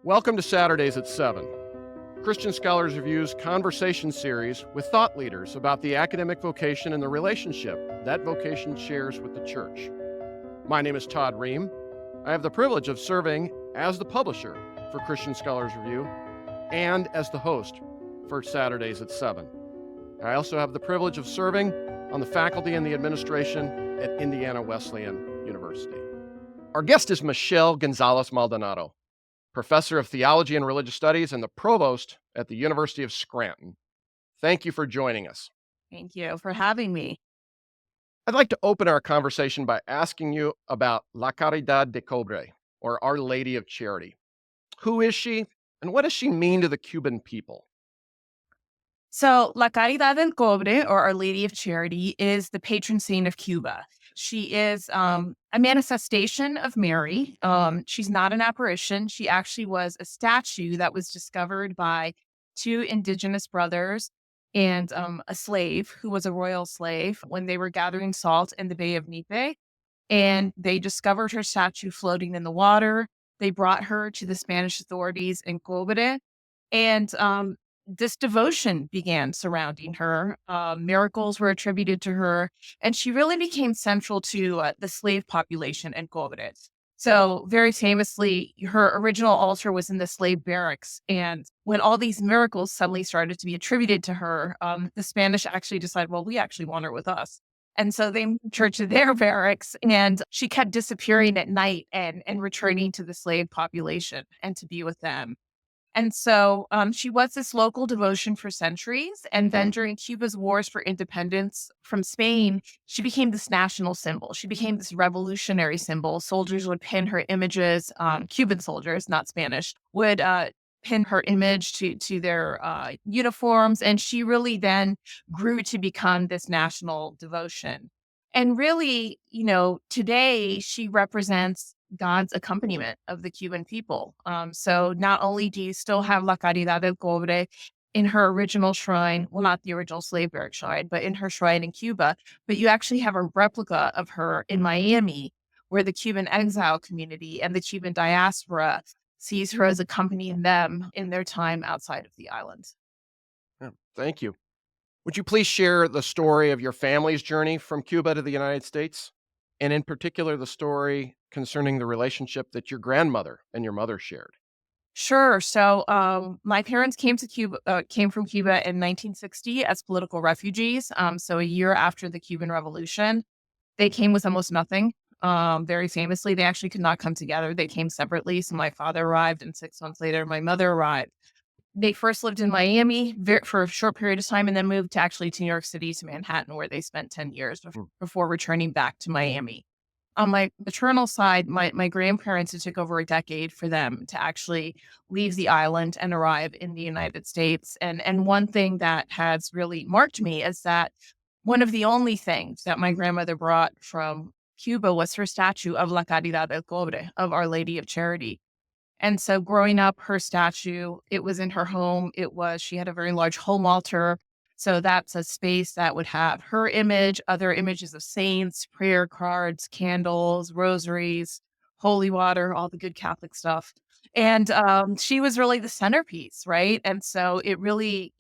Welcome to Saturdays at 7, Christian Scholars Review's conversation series with thought leaders about the academic vocation and the relationship that vocation shares with the church. My name is Todd Ream. I have the privilege of serving as the publisher for Christian Scholars Review and as the host for Saturdays at 7. I also have the privilege of serving on the faculty and the administration at Indiana Wesleyan University. Our guest is Michelle González Maldonado, Professor of Theology and Religious Studies and the Provost at the University of Scranton. Thank you for joining us. Thank you for having me. I'd like to open our conversation by asking you about La Caridad del Cobre, or Our Lady of Charity. Who is she, and what does she mean to the Cuban people? So, La Caridad del Cobre, or Our Lady of Charity, is the patron saint of Cuba. She is a manifestation of Mary. She's not an apparition. She actually was a statue that was discovered by two indigenous brothers and a slave who was a royal slave when they were gathering salt in the Bay of Nipe. And they discovered her statue floating in the water. They brought her to the Spanish authorities in Cobre. And this devotion began surrounding her. Miracles were attributed to her, and she really became central to the slave population in Cobre. So very famously, her original altar was in the slave barracks. And when all these miracles suddenly started to be attributed to her, the Spanish actually decided, well, we actually want her with us. And so they moved her to their barracks, and she kept disappearing at night and returning to the slave population and to be with them. And so she was this local devotion for centuries. And then during Cuba's wars for independence from Spain, she became this national symbol. She became this revolutionary symbol. Soldiers would pin her images, Cuban soldiers, not Spanish, would pin her image to their uniforms. And she really then grew to become this national devotion. And really, today she represents God's accompaniment of the Cuban people. So not only do you still have La Caridad del Cobre in her original shrine, well, not the original slave barrack shrine, but in her shrine in Cuba, but you actually have a replica of her in Miami, where the Cuban exile community and the Cuban diaspora sees her as accompanying them in their time outside of the island. Yeah, thank you. Would you please share the story of your family's journey from Cuba to the United States? And in particular, the story concerning the relationship that your grandmother and your mother shared. Sure. So my parents came from Cuba in 1960 as political refugees. So a year after the Cuban Revolution, they came with almost nothing. Very famously, they actually could not come together. They came separately. So my father arrived, and 6 months later, my mother arrived. They first lived in Miami for a short period of time, and then moved to New York City, to Manhattan, where they spent 10 years before returning back to Miami. On my maternal side, my grandparents, it took over a decade for them to actually leave the island and arrive in the United States. And one thing that has really marked me is that one of the only things that my grandmother brought from Cuba was her statue of La Caridad del Cobre, of Our Lady of Charity. And so growing up, her statue, it was in her home. She had a very large home altar. So that's a space that would have her image, other images of saints, prayer cards, candles, rosaries, holy water, all the good Catholic stuff. And she was really the centerpiece, right? And so it really,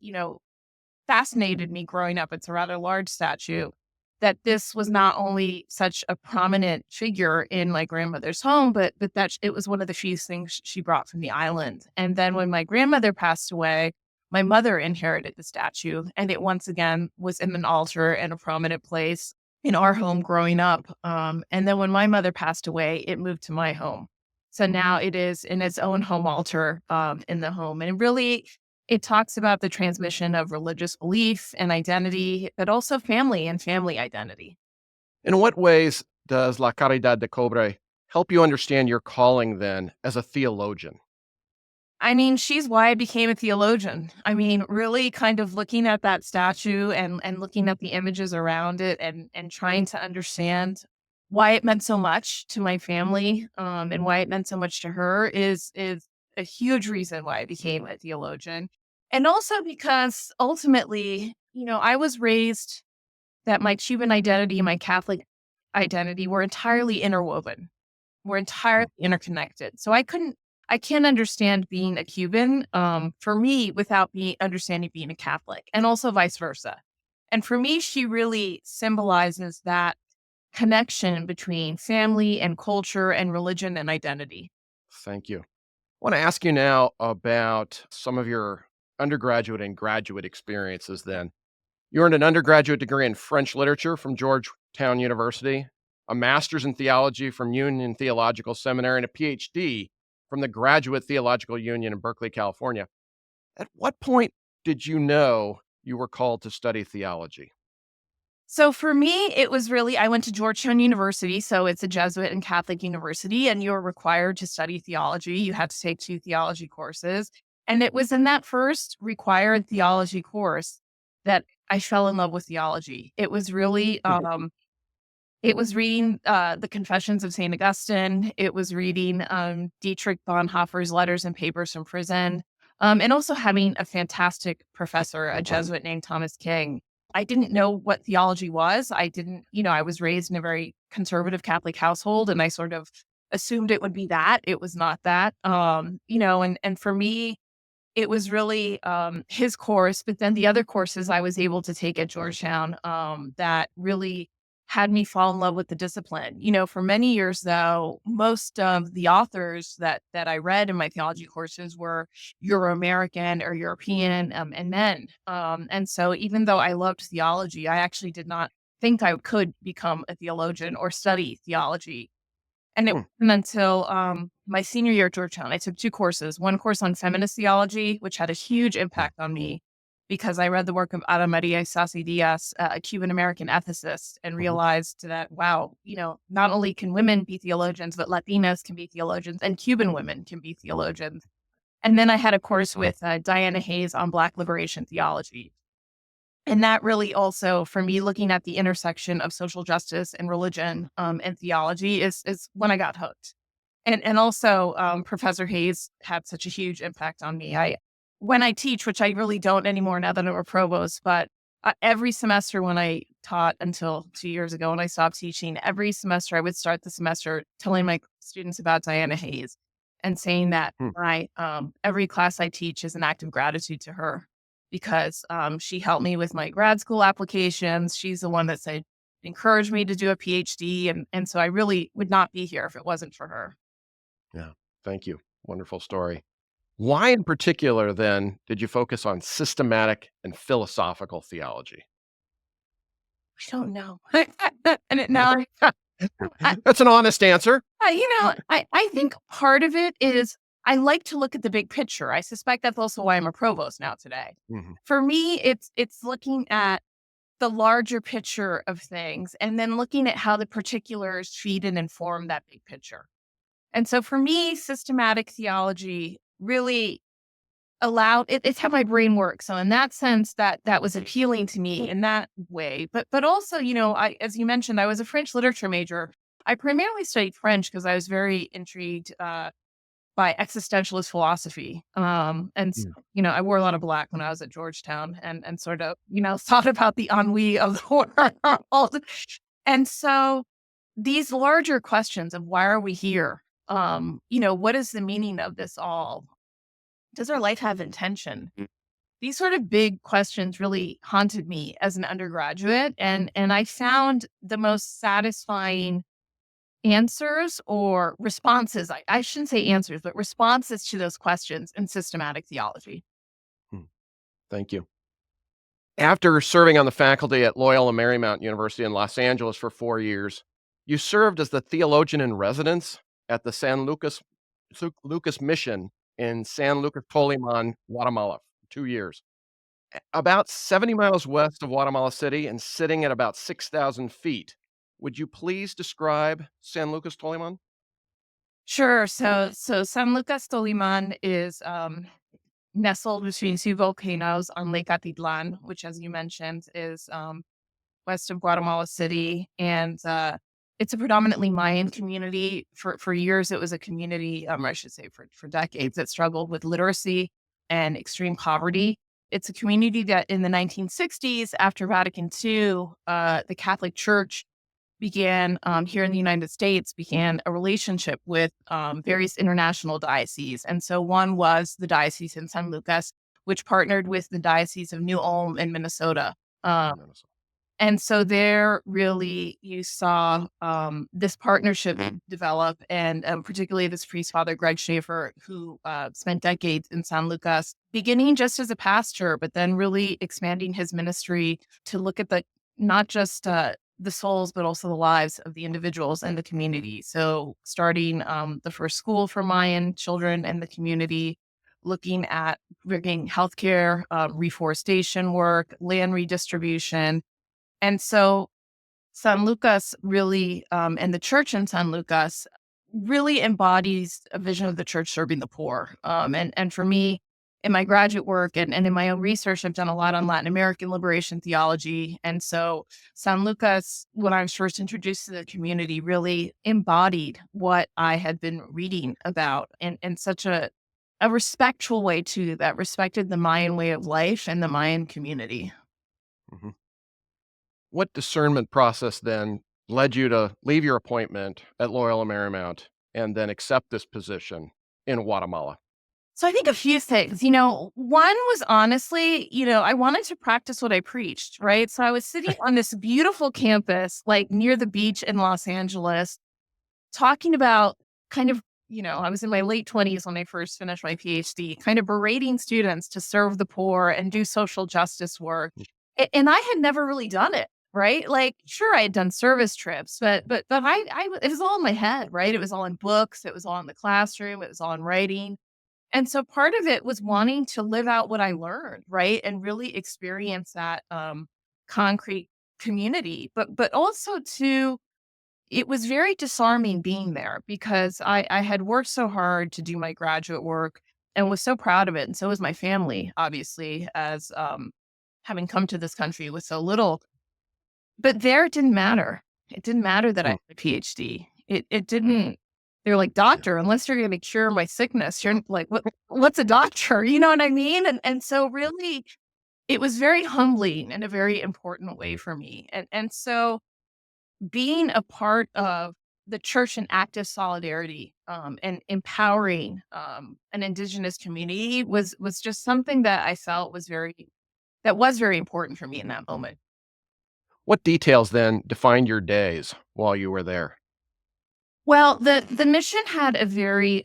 fascinated me growing up. It's a rather large statue, that this was not only such a prominent figure in my grandmother's home, but that it was one of the few things she brought from the island. And then when my grandmother passed away, my mother inherited the statue, and it once again was in an altar in a prominent place in our home growing up. And then when my mother passed away, it moved to my home. So now it is in its own home altar in the home. And really, it talks about the transmission of religious belief and identity, but also family and family identity. In what ways does La Caridad del Cobre help you understand your calling then as a theologian? I mean, she's why I became a theologian. I mean, really kind of looking at that statue and looking at the images around it and trying to understand why it meant so much to my family and why it meant so much to her is a huge reason why I became a theologian. And also because ultimately, I was raised that my Cuban identity and my Catholic identity were entirely interwoven. We're entirely interconnected. So I couldn't I can't understand being a Cuban, for me, without understanding being a Catholic, and also vice versa. And for me, she really symbolizes that connection between family and culture and religion and identity. Thank you. I want to ask you now about some of your undergraduate and graduate experiences then. You earned an undergraduate degree in French literature from Georgetown University, a master's in theology from Union Theological Seminary, and a PhD from the Graduate Theological Union in Berkeley, California. At what point did you know you were called to study theology? So for me, it was really, I went to Georgetown University. So it's a Jesuit and Catholic university, and you're required to study theology. You had to take 2 theology courses. And it was in that first required theology course that I fell in love with theology. It was really, it was reading the Confessions of St. Augustine. It was reading Dietrich Bonhoeffer's Letters and Papers from Prison, and also having a fantastic professor, a Jesuit named Thomas King. I didn't know what theology was. I didn't, I was raised in a very conservative Catholic household, and I sort of assumed it would be that. It was not that. And for me, it was really his course, but then the other courses I was able to take at Georgetown that really had me fall in love with the discipline. For many years, though, most of the authors that I read in my theology courses were Euro-American or European and men. And so even though I loved theology, I actually did not think I could become a theologian or study theology. And it Hmm. wasn't until my senior year at Georgetown, I took 2 courses, one course on feminist theology, which had a huge impact on me because I read the work of Ana Maria Sassi Diaz, a Cuban American ethicist, and Mhm. realized that, wow, not only can women be theologians, but Latinas can be theologians and Cuban women can be theologians. And then I had a course with Diana Hayes on Black liberation theology. And that really also, for me, looking at the intersection of social justice and religion and theology is when I got hooked. And also, Professor Hayes had such a huge impact on me. When I teach, which I really don't anymore now that I'm a provost, but every semester when I taught until 2 years ago when I stopped teaching, every semester I would start the semester telling my students about Diana Hayes and saying that Hmm. every class I teach is an act of gratitude to her because she helped me with my grad school applications. She's the one that said encouraged me to do a PhD, and so I really would not be here if it wasn't for her. Yeah. Thank you. Wonderful story. Why in particular, then, did you focus on systematic and philosophical theology? I don't know. And now, I, That's an honest answer. I think part of it is I like to look at the big picture. I suspect that's also why I'm a provost now today. Mhm. For me, it's looking at the larger picture of things and then looking at how the particulars feed and inform that big picture. And so for me, systematic theology really it's how my brain works. So in that sense, that was appealing to me in that way. But also, I, as you mentioned, I was a French literature major. I primarily studied French because I was very intrigued by existentialist philosophy. Mm. I wore a lot of black when I was at Georgetown and sort of, thought about the ennui of the world. And so these larger questions of why are we here? What is the meaning of this all? Does our life have intention? These sort of big questions really haunted me as an undergraduate, and I found the most satisfying answers or responses. I shouldn't say answers, but responses to those questions in systematic theology. Hmm. Thank you. After serving on the faculty at Loyola Marymount University in Los Angeles for 4 years, you served as the theologian in residence at the Lucas Mission in San Lucas Toliman, Guatemala, for 2 years. About 70 miles west of Guatemala City and sitting at about 6,000 feet. Would you please describe San Lucas Toliman? Sure. So San Lucas Toliman is nestled between 2 volcanoes on Lake Atitlan, which, as you mentioned, is west of Guatemala City, and it's a predominantly Mayan community. For years, it was a community, I should say, for decades, that struggled with literacy and extreme poverty. It's a community that, in the 1960s, after Vatican II, the Catholic Church began here in the United States, began a relationship with various international dioceses. And so one was the Diocese in San Lucas, which partnered with the Diocese of New Ulm in Minnesota. Um, and so there really you saw this partnership develop, and particularly this priest, Father Greg Schaefer, who spent decades in San Lucas, beginning just as a pastor, but then really expanding his ministry to look at the not just the souls, but also the lives of the individuals and the community. So starting the first school for Mayan children in the community, looking at bringing healthcare, reforestation work, land redistribution. And so San Lucas really, and the church in San Lucas really embodies a vision of the church serving the poor. And for me, in my graduate work and in my own research, I've done a lot on Latin American liberation theology. And so San Lucas, when I was first introduced to the community, really embodied what I had been reading about in such a respectful way, too, that respected the Mayan way of life and the Mayan community. Mhm. What discernment process then led you to leave your appointment at Loyola Marymount and then accept this position in Guatemala? So I think a few things, one was honestly, I wanted to practice what I preached, right? So I was sitting on this beautiful campus, like near the beach in Los Angeles, talking about kind of, I was in my late 20s when I first finished my PhD, kind of berating students to serve the poor and do social justice work. And I had never really done it, right? Like, sure, I had done service trips, but it was all in my head, right? It was all in books, it was all in the classroom, it was all in writing. And so part of it was wanting to live out what I learned, right? And really experience that concrete community. But also too, it was very disarming being there because I had worked so hard to do my graduate work and was so proud of it. And so was my family, obviously, as having come to this country with so little. But there it didn't matter. It didn't matter that I had a PhD. It didn't. They're like, doctor, unless you're going to cure my sickness, you're like, what's a doctor? You know what I mean? And so really, it was very humbling in a very important way for me. And so being a part of the church in active solidarity and empowering an indigenous community was just something that I felt was very important for me in that moment. What details then defined your days while you were there? Well, the mission had a very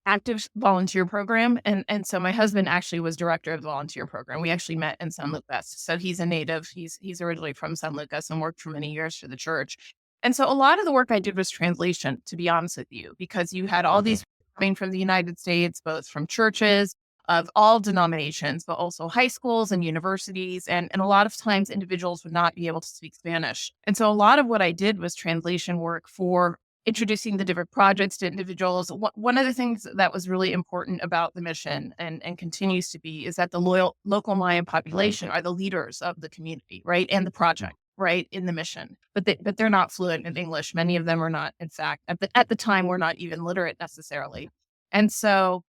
active volunteer program, and so my husband actually was director of the volunteer program. We actually met in San Lucas, so he's a native. He's originally from San Lucas and worked for many years for the church. And so a lot of the work I did was translation, to be honest with you, because you had all these people coming from the United States, both from churches of all denominations, but also high schools and universities. And a lot of times individuals would not be able to speak Spanish. And so a lot of what I did was translation work for introducing the different projects to individuals. One of the things that was really important about the mission and continues to be is that the local Mayan population are the leaders of the community, right? And the project, right? In the mission, but they're not fluent in English. Many of them are not, in fact, at the time, were not even literate necessarily. And so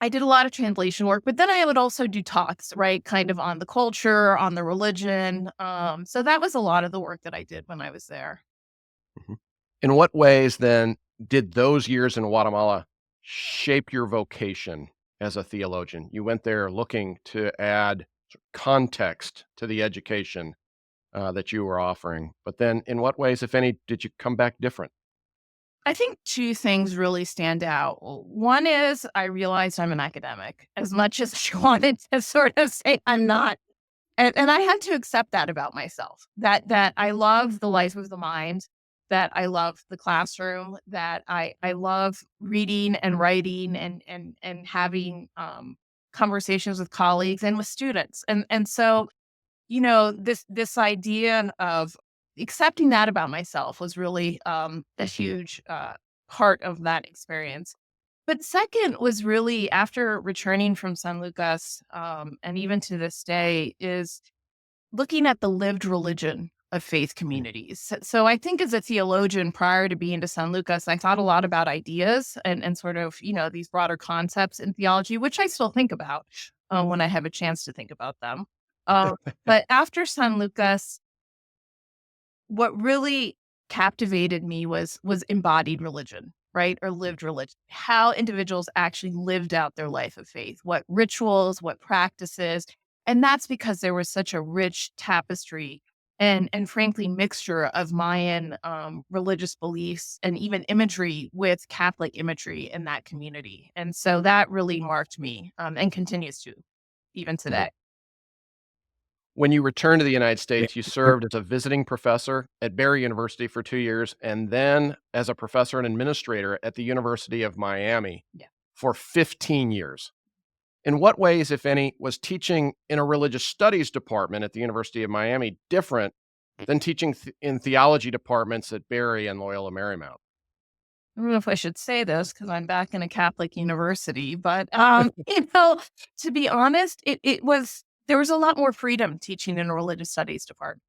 I did a lot of translation work, but then I would also do talks, right? Kind of on the culture, on the religion. So that was a lot of the work that I did when I was there. Mhm. In what ways then did those years in Guatemala shape your vocation as a theologian? You went there looking to add context to the education that you were offering, but then in what ways, if any, did you come back different? I think two things really stand out. One is I realized I'm an academic as much as I wanted to sort of say I'm not. And I had to accept that about myself, that I love the life of the mind, that I love the classroom, that I love reading and writing and having conversations with colleagues and with students. And so, this idea of accepting that about myself was really a huge part of that experience. But second was really after returning from San Lucas, and even to this day, is looking at the lived religion of faith communities. So I think as a theologian prior to being to San Lucas, I thought a lot about ideas and sort of, these broader concepts in theology, which I still think about when I have a chance to think about them. Uh, but after San Lucas, what really captivated me was embodied religion, right? Or lived religion. How individuals actually lived out their life of faith, what rituals, what practices. And that's because there was such a rich tapestry and frankly mixture of Mayan religious beliefs and even imagery with Catholic imagery in that community. And so that really marked me and continues to even today. When you returned to the United States, you served as a visiting professor at Barry University for 2 years and then as a professor and administrator at the University of Miami Yeah. for 15 years. In what ways, if any, was teaching in a religious studies department at the University of Miami different than teaching in theology departments at Barry and Loyola Marymount? I don't know if I should say this because I'm back in a Catholic university, but to be honest, it was there was a lot more freedom teaching in a religious studies department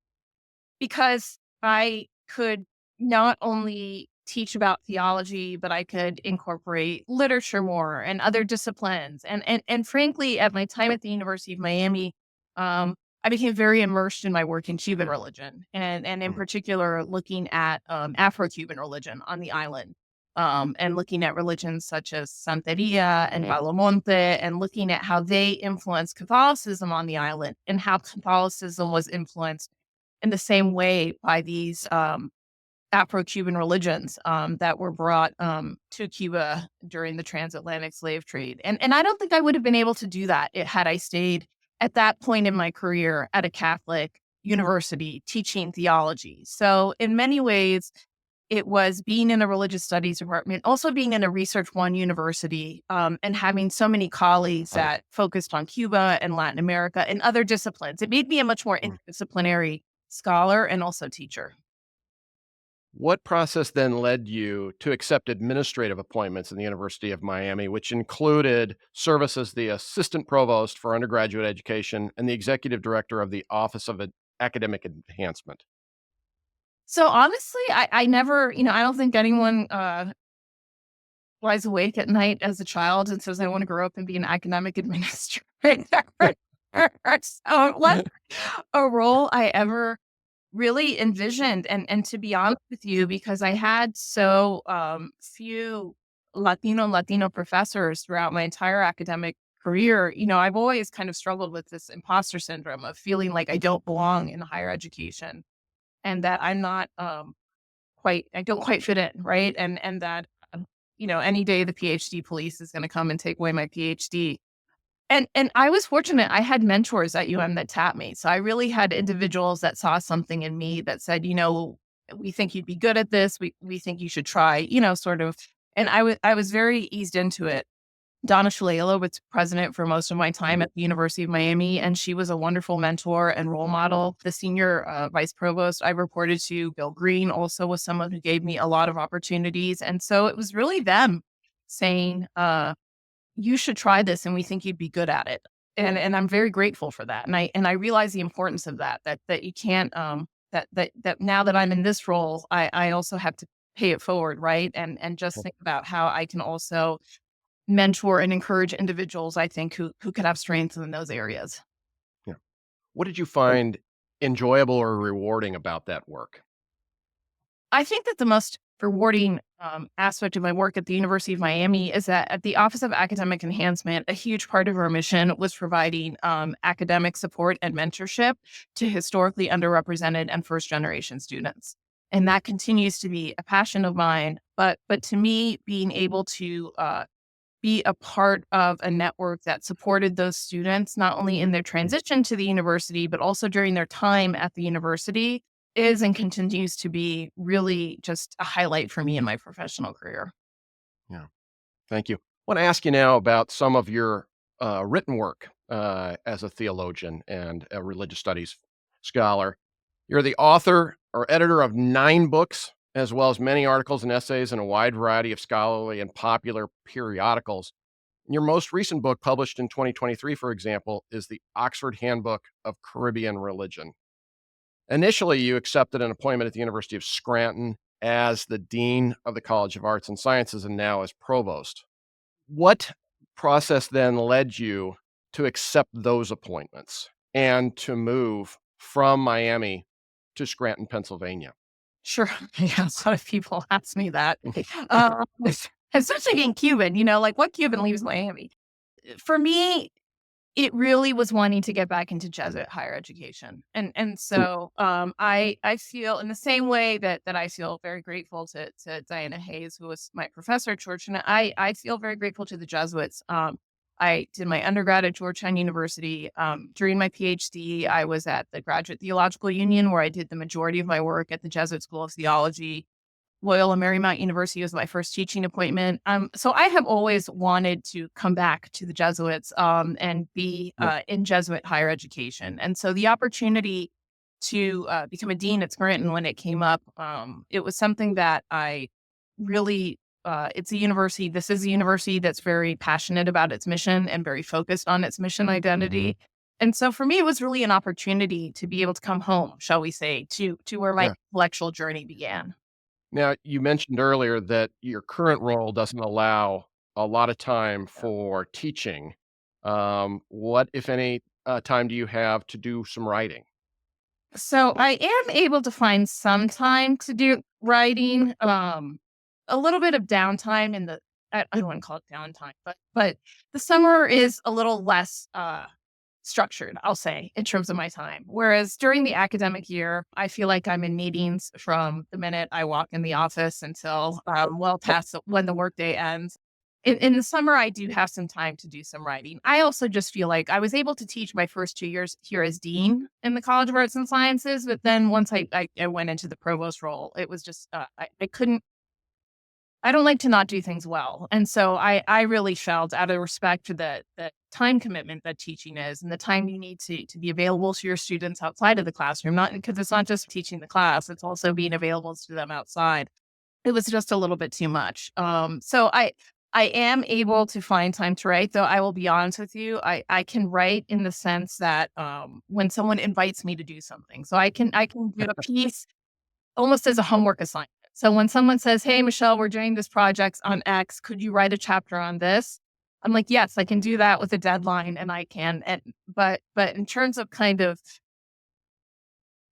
because I could not only teach about theology, but I could incorporate literature more and other disciplines. And frankly, at my time at the University of Miami, I became very immersed in my work in Cuban religion and in Mm. particular looking at Afro-Cuban religion on the island. And looking at religions such as Santeria and Balomonte, and looking at how they influenced Catholicism on the island and how Catholicism was influenced in the same way by these Afro-Cuban religions that were brought to Cuba during the transatlantic slave trade. And I don't think I would have been able to do that had I stayed at that point in my career at a Catholic university teaching theology. So in many ways, it was being in a religious studies department, also being in a Research One university, and having so many colleagues that focused on Cuba and Latin America and other disciplines. It made me a much more Mm. interdisciplinary scholar and also teacher. What process then led you to accept administrative appointments in the University of Miami, which included service as the assistant provost for undergraduate education and the executive director of the Office of Academic Enhancement? So honestly, I never, I don't think anyone lies awake at night as a child and says, I want to grow up and be an academic administrator. So it wasn't a role I ever really envisioned. And to be honest with you, because I had so few Latino professors throughout my entire academic career, I've always kind of struggled with this imposter syndrome of feeling like I don't belong in higher education and that I'm not I don't quite fit in, right? And that any day the PhD police is going to come and take away my PhD. And I was fortunate. I had mentors at UM that tapped me. So I really had individuals that saw something in me that said, we think you'd be good at this. We think you should try, sort of. And I was very eased into it. Donna Shalala was president for most of my time at the University of Miami, and she was a wonderful mentor and role model. The senior vice provost I reported to, Bill Green, also was someone who gave me a lot of opportunities. And so it was really them saying, you should try this and we think you'd be good at it. And I'm very grateful for that. And I realize the importance of that you can't, that now that I'm in this role, I also have to pay it forward, right? And just think about how I can also mentor and encourage individuals, I think, who could have strengths in those areas. Yeah. What did you find enjoyable or rewarding about that work? I think that the most rewarding aspect of my work at the University of Miami is that at the Office of Academic Enhancement, a huge part of our mission was providing academic support and mentorship to historically underrepresented and first generation students. And that continues to be a passion of mine. But to me, being able to be a part of a network that supported those students, not only in their transition to the university, but also during their time at the university, is and continues to be really just a highlight for me in my professional career. Yeah. Thank you. I want to ask you now about some of your written work as a theologian and a religious studies scholar. You're the author or editor of 9 books, as well as many articles and essays in a wide variety of scholarly and popular periodicals. Your most recent book, published in 2023, for example, is the Oxford Handbook of Caribbean Religion. Initially, you accepted an appointment at the University of Scranton as the Dean of the College of Arts and Sciences and now as Provost. What process then led you to accept those appointments and to move from Miami to Scranton, Pennsylvania? Sure. Yeah, a lot of people ask me that. Especially being Cuban, like what Cuban leaves Miami? For me, it really was wanting to get back into Jesuit higher education. And Mm, so I feel in the same way that I feel very grateful to Diana Hayes, who was my professor at Georgetown. I feel very grateful to the Jesuits. I did my undergrad at Georgetown University. During my PhD, I was at the Graduate Theological Union, where I did the majority of my work at the Jesuit School of Theology. Loyola Marymount University was my first teaching appointment. So I have always wanted to come back to the Jesuits and be yeah, in Jesuit higher education. And so the opportunity to become a dean at Scranton when it came up, it was something that I really, it's a university. This is a university that's very passionate about its mission and very focused on its mission identity. And so for me, it was really an opportunity to be able to come home, shall we say, to where my yeah. intellectual journey began. Now, you mentioned earlier that your current role doesn't allow a lot of time for teaching. What, if any, time do you have to do some writing? So I am able to find some time to do writing, a little bit of downtime in the I don't want to call it downtime, but the summer is a little less structured, I'll say, in terms of my time. Whereas during the academic year, I feel like I'm in meetings from the minute I walk in the office until well past when the workday ends. In the summer, I do have some time to do some writing. I also just feel like I was able to teach my first 2 years here as dean in the College of Arts and Sciences, but then once I went into the provost role, it was just I couldn't. I don't like to not do things well. And so I really felt out of respect to the time commitment that teaching is and the time you need to be available to your students outside of the classroom, not because it's not just teaching the class, it's also being available to them outside. It was just a little bit too much. So I am able to find time to write, though I will be honest with you. I can write in the sense that when someone invites me to do something. So I can do a piece almost as a homework assignment. So when someone says, "Hey, Michelle, we're doing this project on X. Could you write a chapter on this?" I'm like, "Yes, I can do that with a deadline, and I can." And but in terms of kind of,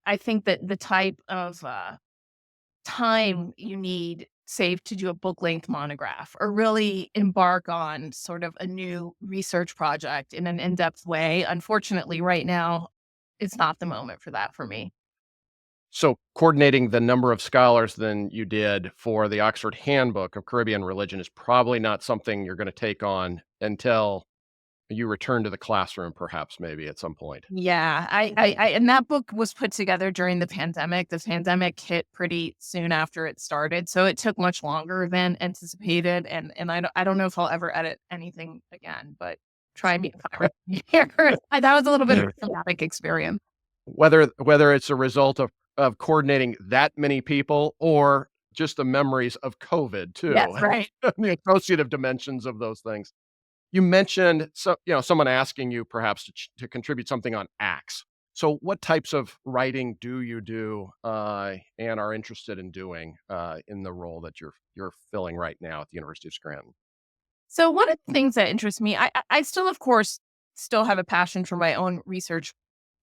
I think that the type of time you need saved to do a book length monograph or really embark on sort of a new research project in an in depth way, unfortunately, right now, it's not the moment for that for me. So, coordinating the number of scholars than you did for the Oxford Handbook of Caribbean Religion is probably not something you're gonna take on until you return to the classroom, perhaps, maybe at some point. Yeah, and that book was put together during the pandemic. The pandemic hit pretty soon after it started, so it took much longer than anticipated. And I don't know if I'll ever edit anything again, but try me if I were here. That was a little bit of a traumatic experience. Whether it's a result of coordinating that many people or just the memories of COVID Yes, too, right. the associative dimensions of those things. You mentioned someone asking you perhaps to contribute something on Acts. So what types of writing do you do, and are interested in doing, in the role that you're filling right now at the University of Scranton? So one of the things that interests me, I still, of course, still have a passion for my own research,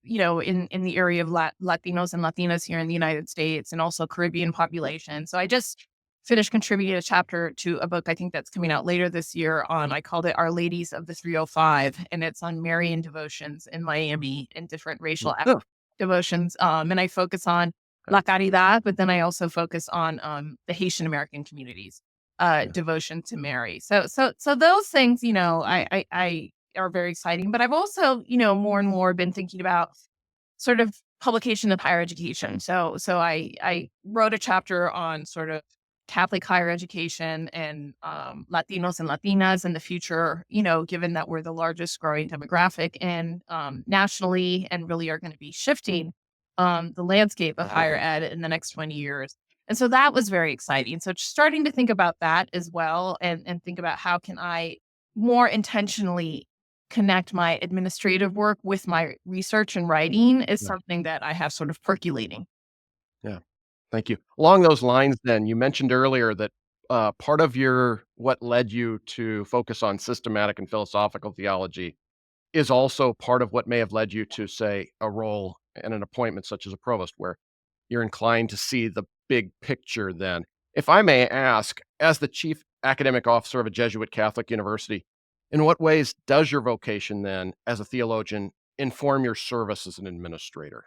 in the area of Latinos and Latinas here in the United States and also Caribbean population. So I just finished contributing a chapter to a book I think that's coming out later this year on, I called it Our Ladies of the 305, and it's on Marian devotions in Miami and different racial Oh, devotions. And I focus on okay. La Caridad, but then I also focus on the Haitian American communities Yeah. devotion to Mary. So those things, I are very exciting. But I've also, more and more been thinking about sort of publication of higher education. So I wrote a chapter on sort of Catholic higher education and Latinos and Latinas in the future, given that we're the largest growing demographic and nationally and really are going to be shifting the landscape of higher ed in the next 20 years. And so that was very exciting. So starting to think about that as well and think about how can I more intentionally connect my administrative work with my research and writing is Yeah. something that I have sort of percolating. Yeah. Thank you. Along those lines then, you mentioned earlier that, part of what led you to focus on systematic and philosophical theology is also part of what may have led you to, say, a role and an appointment such as a provost, where you're inclined to see the big picture then. If I may ask, as the chief academic officer of a Jesuit Catholic university, in what ways does your vocation then as a theologian inform your service as an administrator?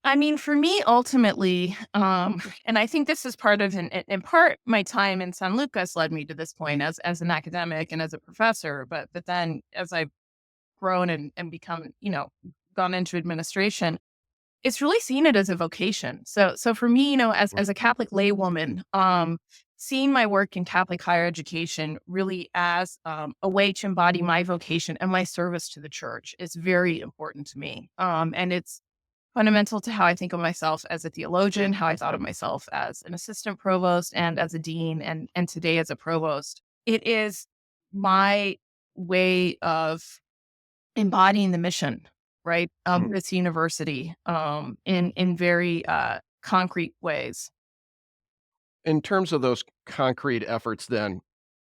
I mean, for me, ultimately, and I think this is part of, in part, my time in San Lucas led me to this point as an academic and as a professor. But then as I've grown and become, gone into administration, it's really seeing it as a vocation. So for me, as a Catholic laywoman, seeing my work in Catholic higher education really as a way to embody my vocation and my service to the church is very important to me. And it's fundamental to how I think of myself as a theologian, how I thought of myself as an assistant provost and as a dean, and today as a provost. It is my way of embodying the mission, right, of this university, in very concrete ways. In terms of those concrete efforts, then,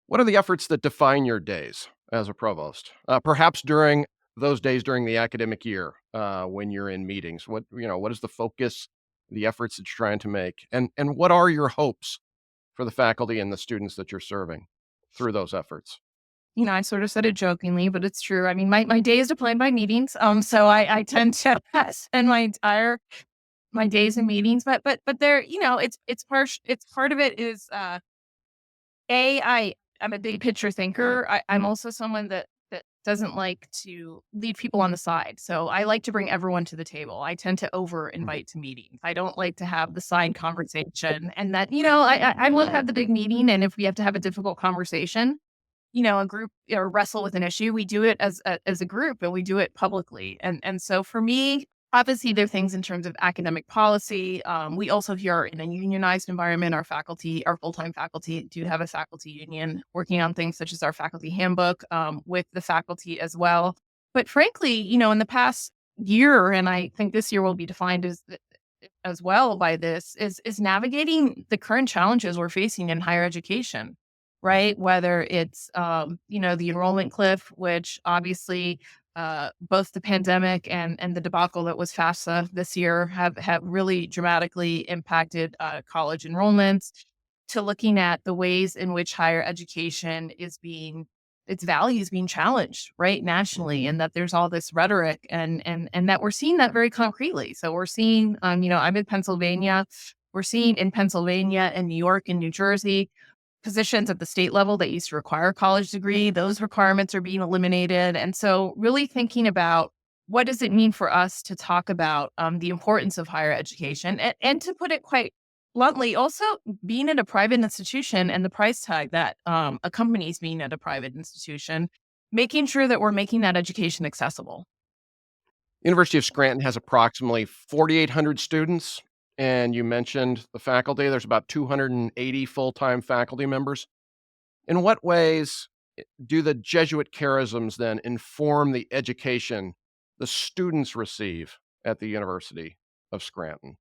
what are the efforts that define your days as a provost? Perhaps during those days during the academic year, when you're in meetings, what is the focus, the efforts that you're trying to make, and what are your hopes for the faculty and the students that you're serving through those efforts? I sort of said it jokingly, but it's true. I mean, my day is defined by meetings. So I tend to spend my days in meetings, but there, it's part of it is I'm a big picture thinker. I'm also someone that doesn't like to leave people on the side. So I like to bring everyone to the table. I tend to over invite to meetings. I don't like to have the side conversation, and that, I want to have the big meeting. And if we have to have a difficult conversation, a group or wrestle with an issue, we do it as a group, and we do it publicly. And so for me, obviously there are things in terms of academic policy. We also here in a unionized environment, our full-time faculty do have a faculty union working on things such as our faculty handbook, with the faculty as well. But frankly, in the past year, and I think this year will be defined as well by this, is navigating the current challenges we're facing in higher education, right? Whether it's, the enrollment cliff, which obviously both the pandemic and the debacle that was FAFSA this year have really dramatically impacted college enrollments, to looking at the ways in which higher education its values being challenged, right, nationally, and that there's all this rhetoric and that we're seeing that very concretely. So we're seeing, I'm in Pennsylvania. We're seeing in Pennsylvania and New York and New Jersey positions at the state level that used to require a college degree, those requirements are being eliminated. And so really thinking about what does it mean for us to talk about the importance of higher education, and to put it quite bluntly, also being at a private institution and the price tag that accompanies being at a private institution, making sure that we're making that education accessible. University of Scranton has approximately 4,800 students, and you mentioned the faculty. There's about 280 full-time faculty members. In what ways do the Jesuit charisms then inform the education the students receive at the University of Scranton?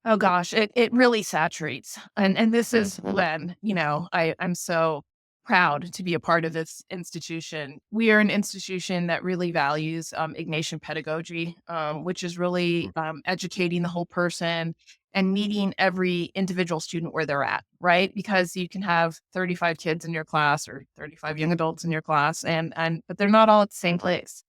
Oh gosh, it really saturates. And this is when, I'm so proud to be a part of this institution. We are an institution that really values Ignatian pedagogy, which is really educating the whole person and meeting every individual student where they're at, right? Because you can have 35 kids in your class or 35 young adults in your class, but they're not all at the same place,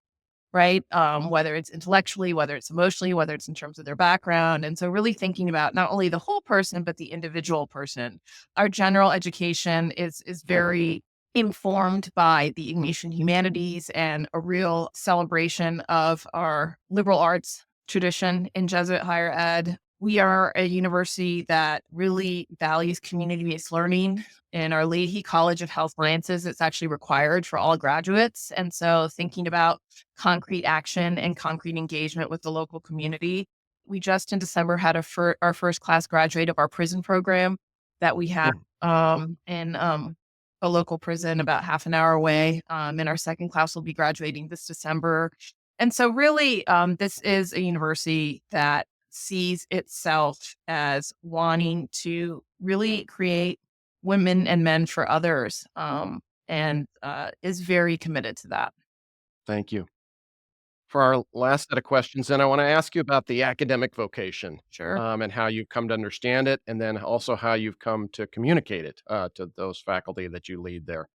right? Whether it's intellectually, whether it's emotionally, whether it's in terms of their background. And so really thinking about not only the whole person, but the individual person. Our general education is very informed by the Ignatian humanities and a real celebration of our liberal arts tradition in Jesuit higher ed. We are a university that really values community-based learning. In our Leahy College of Health Sciences, it's actually required for all graduates. And so thinking about concrete action and concrete engagement with the local community. We just in December had our first class graduate of our prison program that we have in a local prison about half an hour away. And our second class will be graduating this December. And so really, this is a university that sees itself as wanting to really create women and men for others, and is very committed to that. Thank you. For our last set of questions, then I want to ask you about the academic vocation, Sure. and how you've come to understand it, and then also how you've come to communicate it to those faculty that you lead there.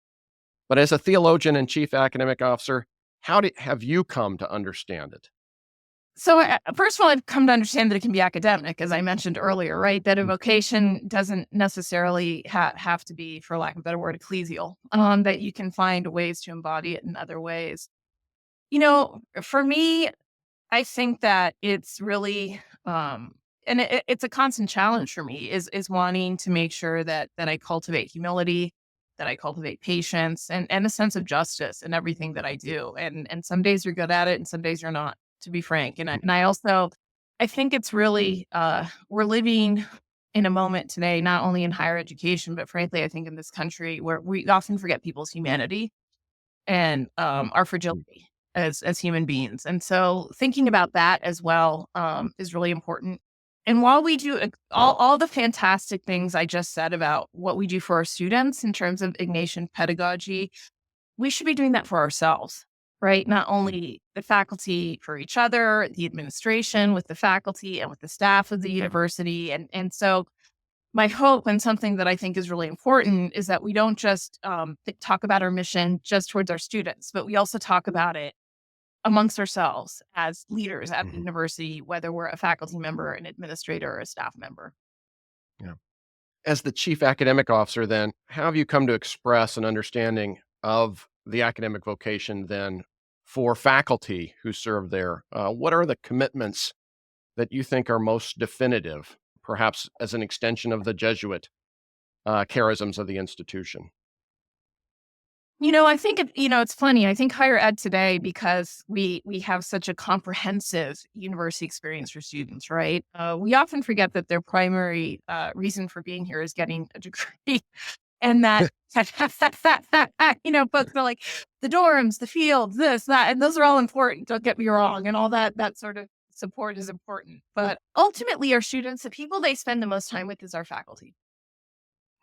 But as a theologian and chief academic officer, have you come to understand it? So, first of all, I've come to understand that it can be academic, as I mentioned earlier, right? That a Mm, vocation doesn't necessarily have to be, for lack of a better word, ecclesial, that you can find ways to embody it in other ways. For me, I think that it's really, and it's a constant challenge for me is wanting to make sure that I cultivate humility, that I cultivate patience and a sense of justice in everything that I do. And some days you're good at it and some days you're not, to be frank. And mm, I also, I think it's really, we're living in a moment today, not only in higher education, but frankly, I think in this country where we often forget people's humanity and our mm. fragility as human beings. And so thinking about that as well is really important. And while we do all the fantastic things I just said about what we do for our students in terms of Ignatian pedagogy, we should be doing that for ourselves, right? Not only the faculty for each other, the administration with the faculty and with the staff of the university. And so my hope and something that I think is really important is that we don't just talk about our mission just towards our students, but we also talk about it amongst ourselves as leaders at the Mhm. university, whether we're a faculty member, an administrator, or a staff member. Yeah. As the chief academic officer, then, how have you come to express an understanding of the academic vocation then for faculty who serve there? What are the commitments that you think are most definitive, perhaps as an extension of the Jesuit charisms of the institution? I think it's funny. I think higher ed today, because we have such a comprehensive university experience for students, right? We often forget that their primary reason for being here is getting a degree, and that folks are like the dorms, the fields, this, that, and those are all important. Don't get me wrong, and all that sort of support is important. But ultimately, our students, the people they spend the most time with, is our faculty.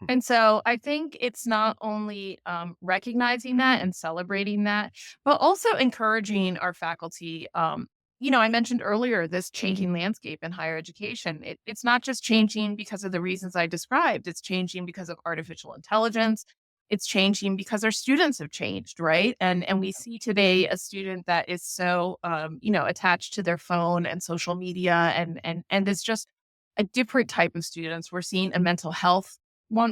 Hmm. And so I think it's not only recognizing that and celebrating that, but also encouraging our faculty. I mentioned earlier this changing landscape in higher education. It's not just changing because of the reasons I described, it's changing because of artificial intelligence. It's changing because our students have changed, right? And we see today a student that is so attached to their phone and social media and is just a different type of students. We're seeing a mental health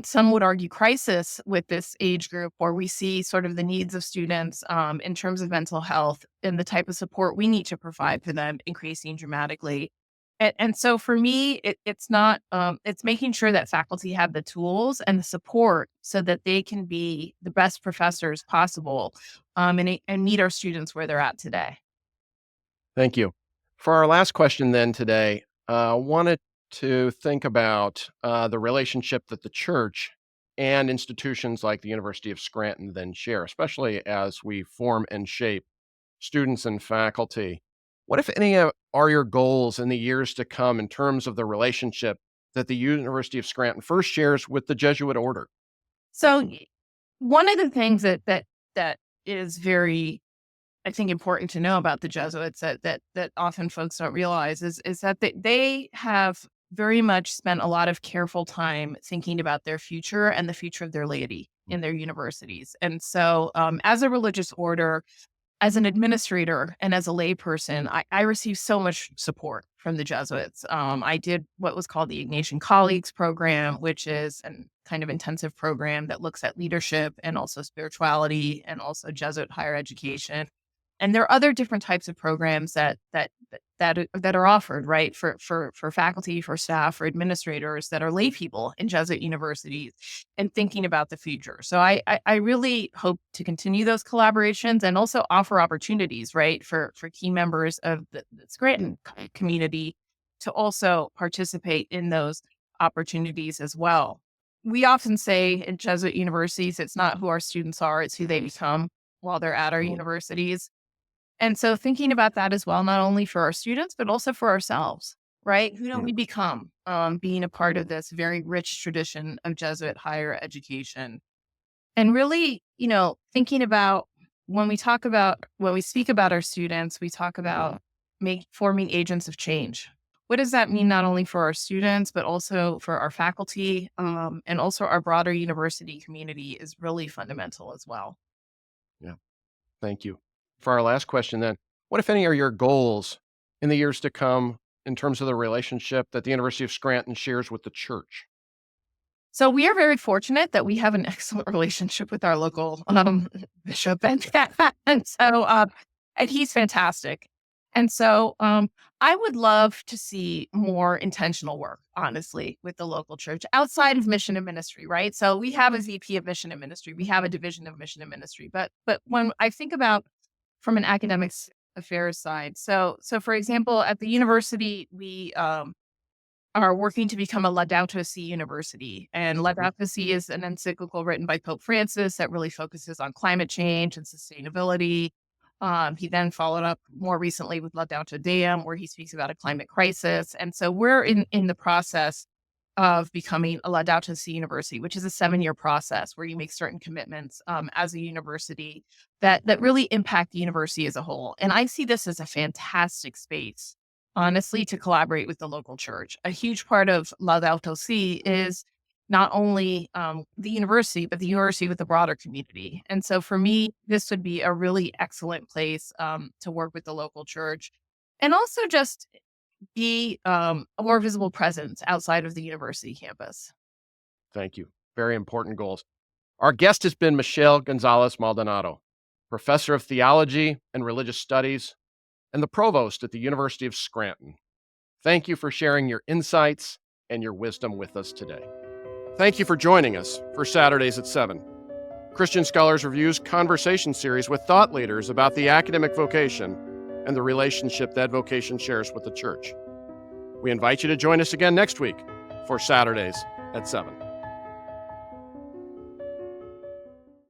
some would argue crisis with this age group, where we see sort of the needs of students in terms of mental health and the type of support we need to provide for them increasing dramatically. And so for me, it's not, it's making sure that faculty have the tools and the support so that they can be the best professors possible and meet our students where they're at today. Thank you. For our last question, then today, wanted to think about the relationship that the church and institutions like the University of Scranton then share, especially as we form and shape students and faculty. What, if any, are your goals in the years to come in terms of the relationship that the University of Scranton first shares with the Jesuit order? So one of the things that is very, I think, important to know about the Jesuits that often folks don't realize is that they have very much spent a lot of careful time thinking about their future and the future of their laity in their universities. And so, as a religious order, as an administrator and as a layperson, I received so much support from the Jesuits. I did what was called the Ignatian Colleagues Program, which is a kind of intensive program that looks at leadership and also spirituality and also Jesuit higher education. And there are other different types of programs that are offered, right, for faculty, for staff, for administrators that are lay people in Jesuit universities and thinking about the future. So I really hope to continue those collaborations and also offer opportunities, right, for key members of the Scranton community to also participate in those opportunities as well. We often say in Jesuit universities, it's not who our students are, it's who they become while they're at our Mhm. universities. And so thinking about that as well, not only for our students, but also for ourselves, right? Who do Mm. we become being a part of this very rich tradition of Jesuit higher education? And really, thinking about when we speak about our students, we talk about forming agents of change. What does that mean not only for our students, but also for our faculty, and also our broader university community is really fundamental as well. Yeah, thank you. For our last question then, what, if any, are your goals in the years to come in terms of the relationship that the University of Scranton shares with the church? So we are very fortunate that we have an excellent relationship with our local bishop, and he's fantastic. And so I would love to see more intentional work, honestly, with the local church outside of mission and ministry, right? So we have a VP of mission and ministry, we have a division of mission and ministry, but when I think about from an academics affairs side, so for example, at the university, we are working to become a Laudato Si university. And Laudato Si is an encyclical written by Pope Francis that really focuses on climate change and sustainability. He then followed up more recently with Laudato Deum, where he speaks about a climate crisis. And so we're in the process of becoming a Laudato Si university, which is a 7-year process where you make certain commitments as a university that really impact the university as a whole. And I see this as a fantastic space, honestly, to collaborate with the local church. A huge part of Laudato Si is not only the university, but the university with the broader community. And so for me, this would be a really excellent place to work with the local church and also just be a more visible presence outside of the university campus. Thank you. Very important goals. Our guest has been Michelle González Maldonado, professor of theology and religious studies and the provost at the University of Scranton. Thank you for sharing your insights and your wisdom with us today. Thank you for joining us for Saturdays at 7, Christian Scholars Review's conversation series with thought leaders about the academic vocation and the relationship that vocation shares with the church. We invite you to join us again next week for Saturdays at 7.